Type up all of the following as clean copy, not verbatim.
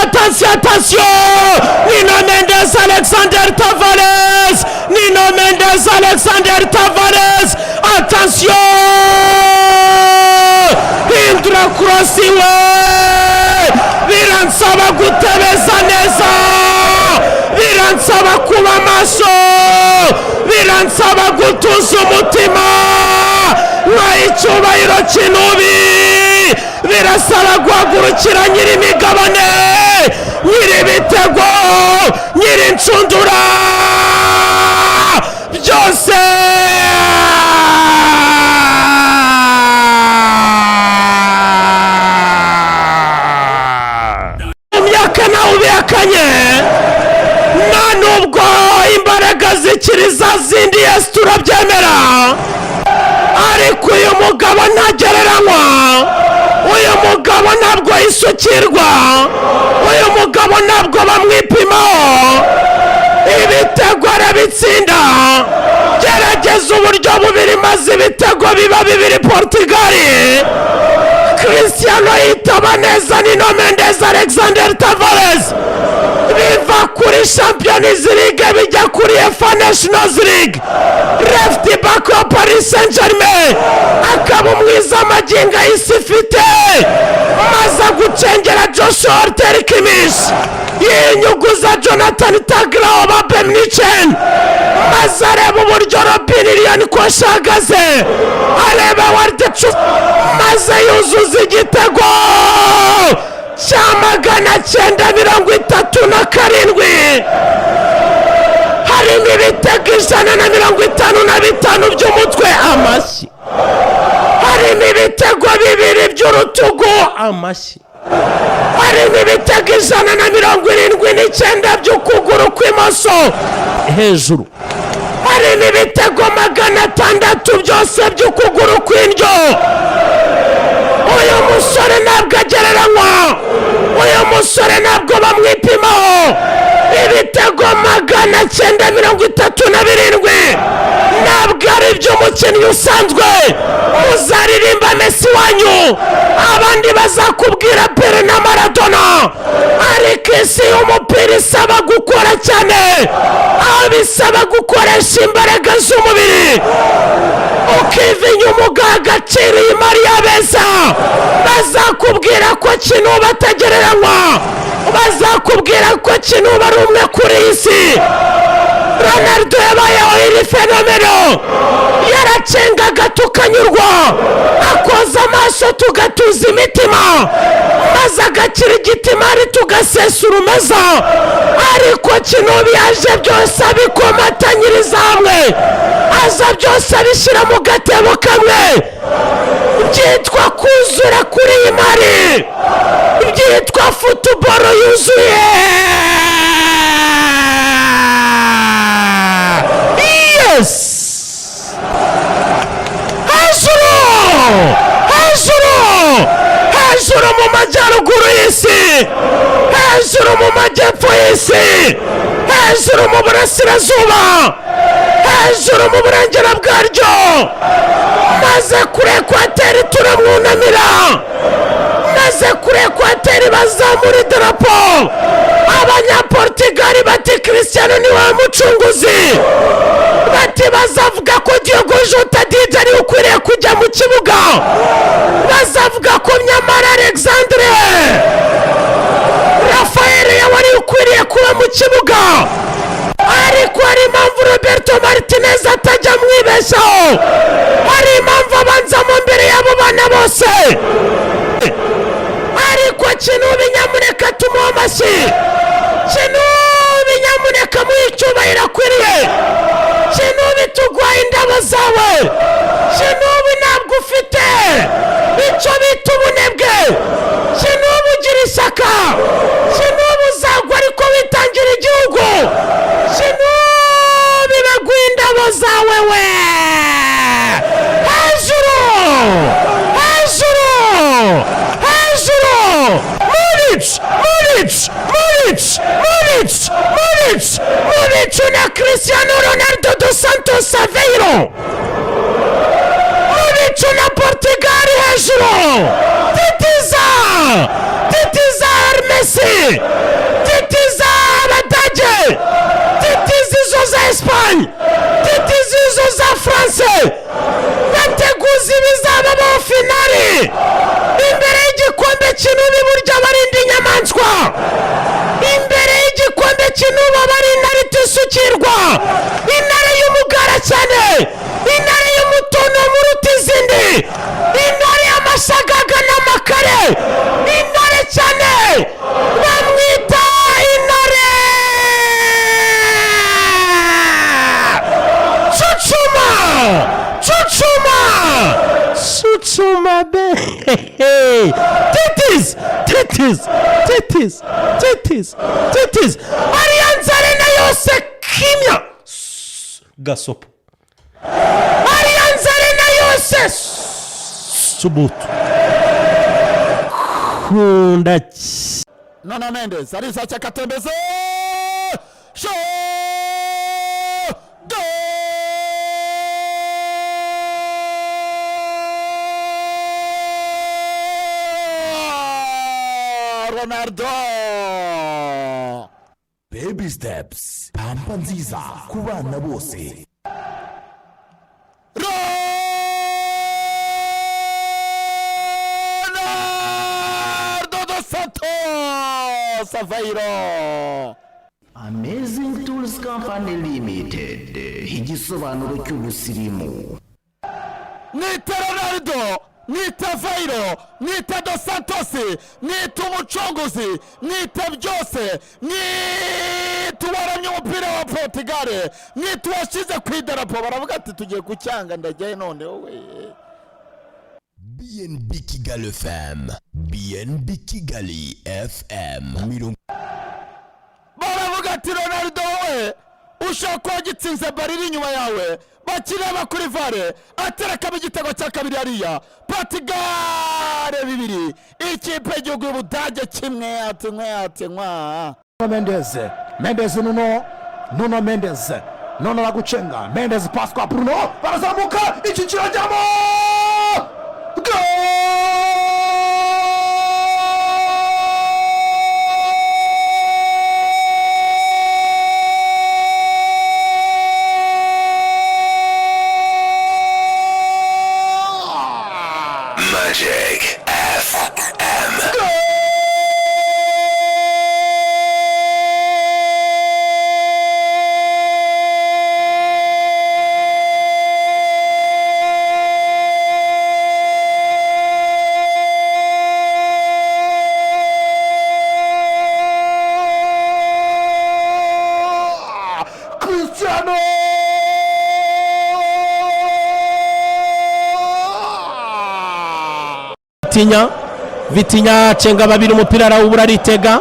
attention. Nuno Mendes Alexander Tavares. Nuno Mendes Alexander Tavares. Attention. Hindura cross iwe. Biransaba gutebeza neza. Biransaba kuba maso. Biransaba gutuza umutima. Icyubahiro kinubi. Birasaba guhagurukira nyiri imigabane, nyiri ibitego, nyiri inshundura byose. Umyaka nawe ubihakanye, nta nubwo imbaraga zikiri za zindi Yesu turabyemera, ariko uyu mugabo ntagereranywa. Uyu mugabo ntabwo yisukirwa. Uyu mugabo ntabwo bamwipimaho. Ibitego arabitsinda. Gerageza uburyo bubiri maze ibitego biba bibiri Portugal. Cristiano yitaba neza Nuno Mendes Alexander Tavares. Biva kuri Champions League bijya kuri UEFA Nations League. Left back wa Paris Saint-Germain. Akaba umwiza magingo y'isi ifite. Maze gucengera Joshua Arthur Kimmich. Yinyuguza Jonathan Tagla wa Bayern Munich. Maze areba uburyo Robin Lyon ko ashagaze. Areba Wardetchu. Maze yuzuza igitego cya 937. Harimo ibitego 155 by'umutwe amashyi. Harimo ibitego bibiri by'urutugu amashyi. Harimo ibitego 179 by'ukuguru kw'imoso hejuru. Harimo ibitego 600 byose by'ukuguru kw'indyo. Uyu musore ntabwo agereranywa. Uyu musore ntabwo bamwipimaho. Ibitego 937 ntabwo ari iby'umukinnyi usanzwe. Muzaririmba Messi wanyu, abandi bazakubwira Pele na Maradona, ariko isi y'umupira isaba gukora cyane, aho bisaba gukoresha imbaraga z'umubiri ukivinya umugaha agaciro Mariya beza. Bazakubwira ko kino batagereranywa. Bazakubwira ko kino bari umwe kuri isi. Ronaldo yabayeho iri fenomeno. Yaracengaga tukanyurwa, akoza amaso tugatuza imitima, maze agakira igitimari tugasesa urumeza. Ariko kino byaje byose abikomatanyiriza hamwe, aza byose abishyira mu gatebo kamwe. Byitwa kuzura kuri iyi mari, byitwa football yuzuye. Yes! Hejuru mu majyaruguru y'isi, hejuru mu majyepfo y'isi, hejuru mu burasirazuba, hejuru mu burengero bwaryo, maze kuri ekwateri turamwunamira, maze kuri ekwateri bazamura idarapo. Abanyaportugali bati Cristiano niwe mucunguzi. Bati bazavuga ko Diogo Jota ari ukwiriye kujya mu kibuga. Bazavuga ko nyamara Alexandre Rafael yari ukwiriye kuba mu kibuga. Ariko hari impamvu Roberto Martinez atajya mwibeshaho. Hari impamvu abanzamo mbere y'abo bana bose. Ariko Kinubi nyamuneka tumuhe amashyi. Kinubi nyamuneka muhe icyubahiro akwiriye. Kinubi tugwaye indabo zawe. Kinubi ntabwo ufite icyo bita ubunebwe. Kinubi ugira ishyaka. Kinubi uzagwa ariko witangira igihugu. Kinubi baguha indabo zawe we. Hejuru, hejuru, hejuru. Muric na Cristiano Ronaldo dos Santos Aveiro. Muric na Portugal hejuru. Titiza Messi. Mbappe. Titis. Allianz Arena yose kimya. Gasopo. Allianz Arena yose subutu. Kunda. Nuno Mendes arisa cyakatembeze. Show! Ronaldo! Baby steps. Pampa nziza ku bana bose. Ronaldo dos Santos Aveiro. Amazing Tools Company Limited. Igisobanuro cy'ubusirimu. Nita Ronaldo, nita Aveiro, nita dos Santos, nita umucunguzi, nita byose, nita waramye umupira wa Portugal, nita washyize ku idarapo baravuga ati tugiye kucyanga ndajyaye none wowe. BNB Kigali FM. BNB Kigali FM. Baravuga ati Ronaldo wowe ushaka wagitsinze bariri inyuma yawe bakireba kuri vare aterekamo igitego cya kabiri hariya Portugal 2 ikipe y'igihugu y'Ubudage kimwe atinywa Mendes Nuno Mendes aragucenga Mendes pass kwa Bruno barazamuka iki kirajyamo Magic FM. Cristiano Vitinha cenga babiri umupira arawubura aritega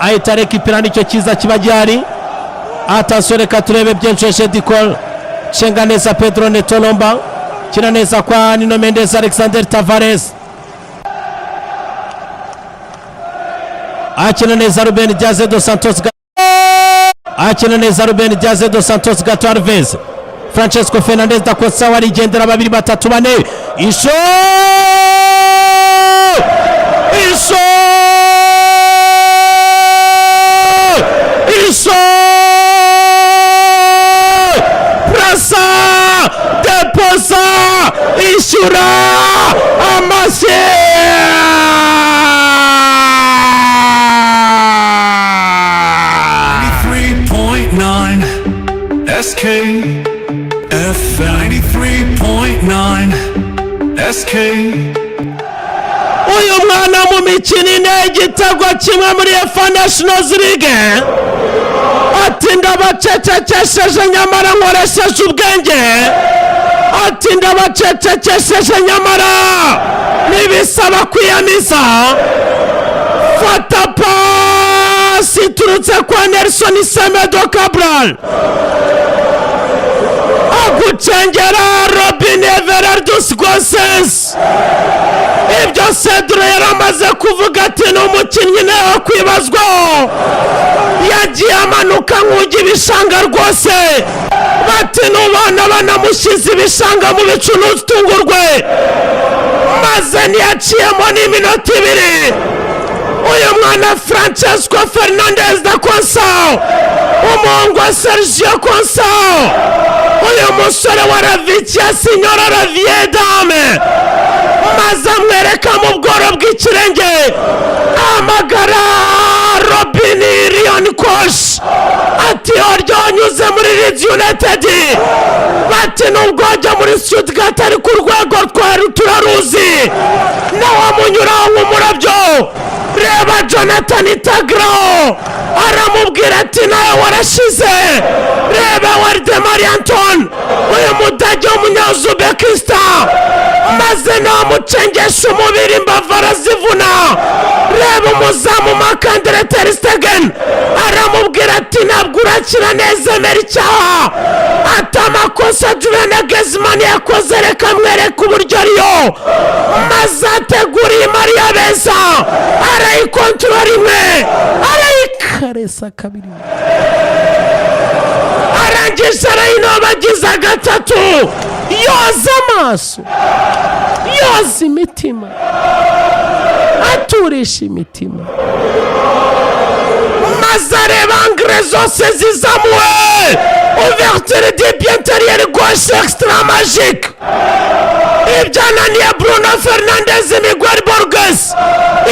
ahita rekipira nicyo kiza kiba gihari. Attention reka turebe byinshi Dicol cenga neza Pedro Neto Lomba kina neza kwa Nuno Mendes Alexander Tavares akina neza Ruben Dias dos Santos Gato Alves Francesco Fernandes da Costa warigendera 2-3-4 isho Prasa deposa ishura amase 93.9 SK FM 93.9 SK. Uyu mwana mu mikino ine igitego kimwe muri UEFA Nations League ati ndabacecekesheje nyamara nkoresheje ubwenge ati ndabacecekesheje nyamara nibisaba kwiyamiza fata pasi turutse kwa Nelson Semedo Cabral agucengera Robin Everardus Gosens ibyo Cedro yaramaze kuvuga ati n'umukinnyi nawe kwibazwaho yagiye amanuka nk'ujya ibishanga rwose bati n'ubana banamushyize ibishanga mu bicu n'utungurwe maze ntiyaciyemo n'iminota 2 uyu mwana Francesco Fernandes da Conceição umuhungu wa Sergio Conceição uyu musore wa Ravizia Signora Raviedame maze amwereka mu bworo bw'ikirenge amagara Robin Rion Kosh ati oryo nyuze muri Leeds United bati nubwo ajya muri Stuttgart ari ku rwego twari turaruzi nawe amunyuraho nk'umurabyo reba Jonathan Tagrao aramubwira ati nawe warashize. Reba Waldemar Anton uyu mudage w'umunya-Uzbekistan maze namucengesha umubiri imbavu arazivuna. Reba umuzamu Marc-Andre ter Stegen aramubwira ati ntabwo urakira neza emera icyaha. Ati amakosa Julian Nagelsmann yakoze reka mwereke uburyo ariyo. Maze ateguriye Maria Beza arayikontorora imwe arayikaresa kabiri arangije arayinobagiza gatatu. Yoza amaso yoza imitima aturisha imitima maze areba angre zose zizamuwe. Ouverture du pied intérieur gauche extra magique. Ibyananiye Bruno Fernandes, Miguel Borges,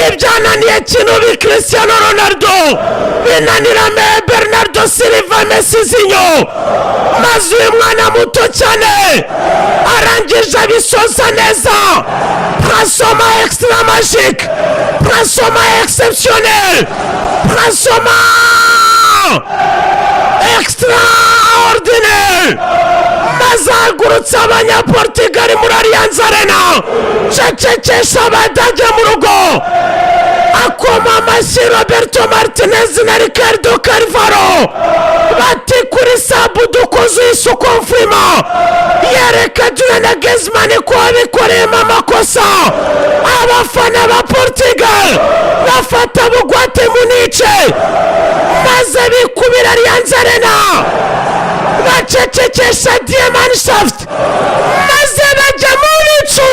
ibyananiye Kinubi Cristiano Ronaldo, binanira Bernardo Silva Messizinho. Maze uyu mwana muto cyane arangije abisoza neza. Prasoma extra magique, prasoma exceptionnel, prasoma extraordinaire. Maze ahagurutsa abanyaportugali muri Allianz Arena cecekesha abadage mu rugo. Akoma amashyi Roberto Martinez na Ricardo Carvalho bati kuri sabu dukoze isuku mfurima. Yereka Julian Nagelsmann ko abikoreyemo amakosa. Abafana ba Portugal bafata bugwate Muniche maze bikubira Allianz Arena bacecekesha die Mannschaft maze bajya mu bicu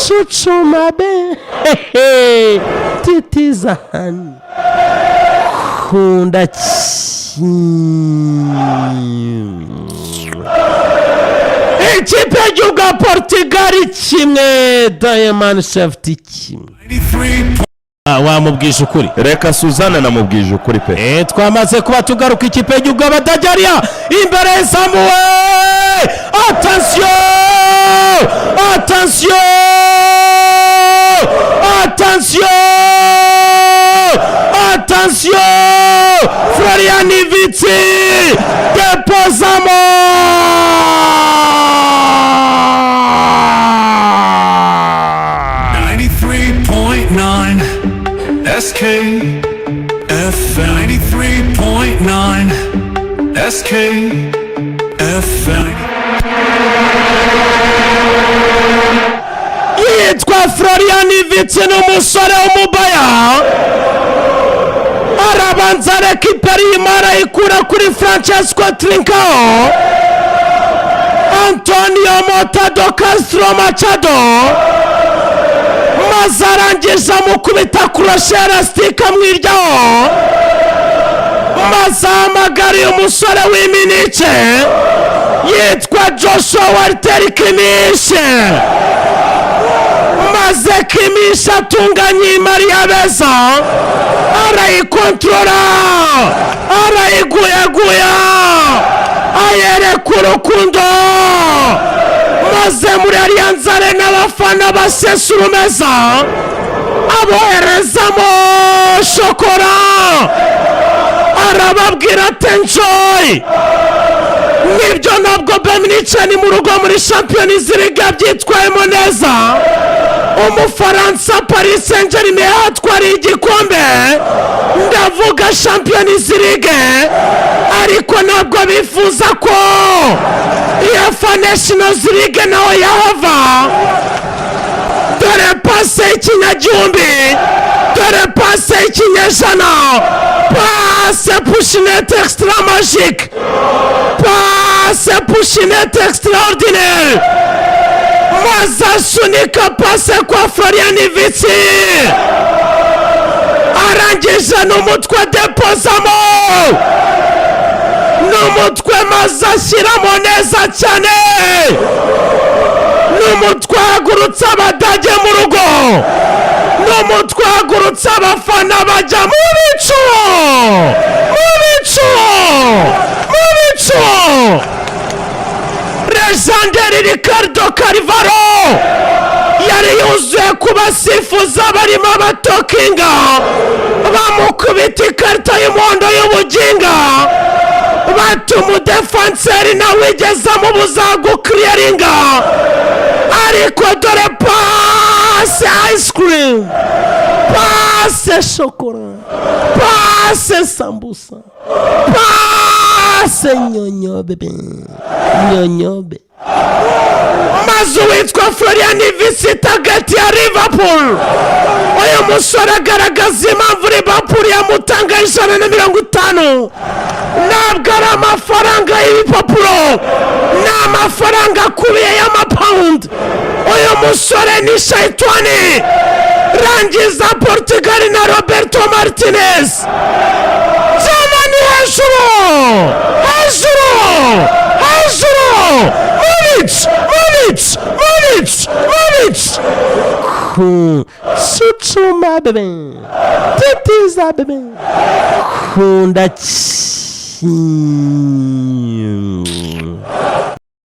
Suchumabe titizahani kunda ikipe y'igihugu ya Portugal kimwe Diamond Shaft kimwe. 93. Wamubwije ukuri reka Suzanne namubwije ukuri pe. Twamaze kuba tugaruka ikipe y'igihugu y'Abadagariya imbere Samuel. Attention Florian Wirtz deposamo. SK FM 93.9 SK FM. Yitwa Florian Wirtz n'umusore w'umubaya arabanza rekiperi imara ikura kuri Francesco Trincao. Antonio Mota Castro Machado maze arangije amukubita kuroshe elastika mwiryaho. Maze ahamagariye umusore w'Iminice yitwa Joshua Walter Kimmich. Maze Kimmich atunganye Maria Beza arayikontorora arayiguyaguya ayereka urukundo. Maze muri Allianz Arena abafana basesa urumeza aboherezamo shokora arababwira ati enjoy. Nibyo ntabwo Bayern ni mu rugo muri Champions League byitwayemo neza. Umufaransa Paris Saint-Germain atwariye igikombe ndavuga Champions League ariko ntabwo bifuza ko UEFA Nations League nawe yahava. Dore pase y'ikinyagihumbi, dore pase y'ikinyejana, pase pushinete extra magique, pase pushinete extraordinaire. Maze asunika pase kwa Florian Wirtz arangije n'umutwe depozamo n'umutwe maze ashyiramo neza cyane. N'umutwe hagurutse Abadage mu rugo, n'umutwe hagurutse abafana bajya mu bicu. Legendary Ricardo Carvalho yari yuzuye ku basifuza barimo abatokinga bamukubita ikarita y'umuhondo y'ubuginga batuma umudefanseri nawe wigeze amubuza gukiriyaringa ariko dore pase ice cream, pase shokora, pase sambusa, pase nyonyobe nyonyobe. Maze uwitwa Florian Visita hagati ya Liverpool, uyu musore agaragaza impamvu Liverpool yamutanga 150. Ntabwo ari amafaranga y'ibipapuro, ni amafaranga akubiye y'amapawundi. Uyu musore ni shayitani. Rangiza Portugal na Roberto Martinez. Zamani hejuru, hejuru, hejuru. Munic. Chuchuma bebe, titiza bebe, kunda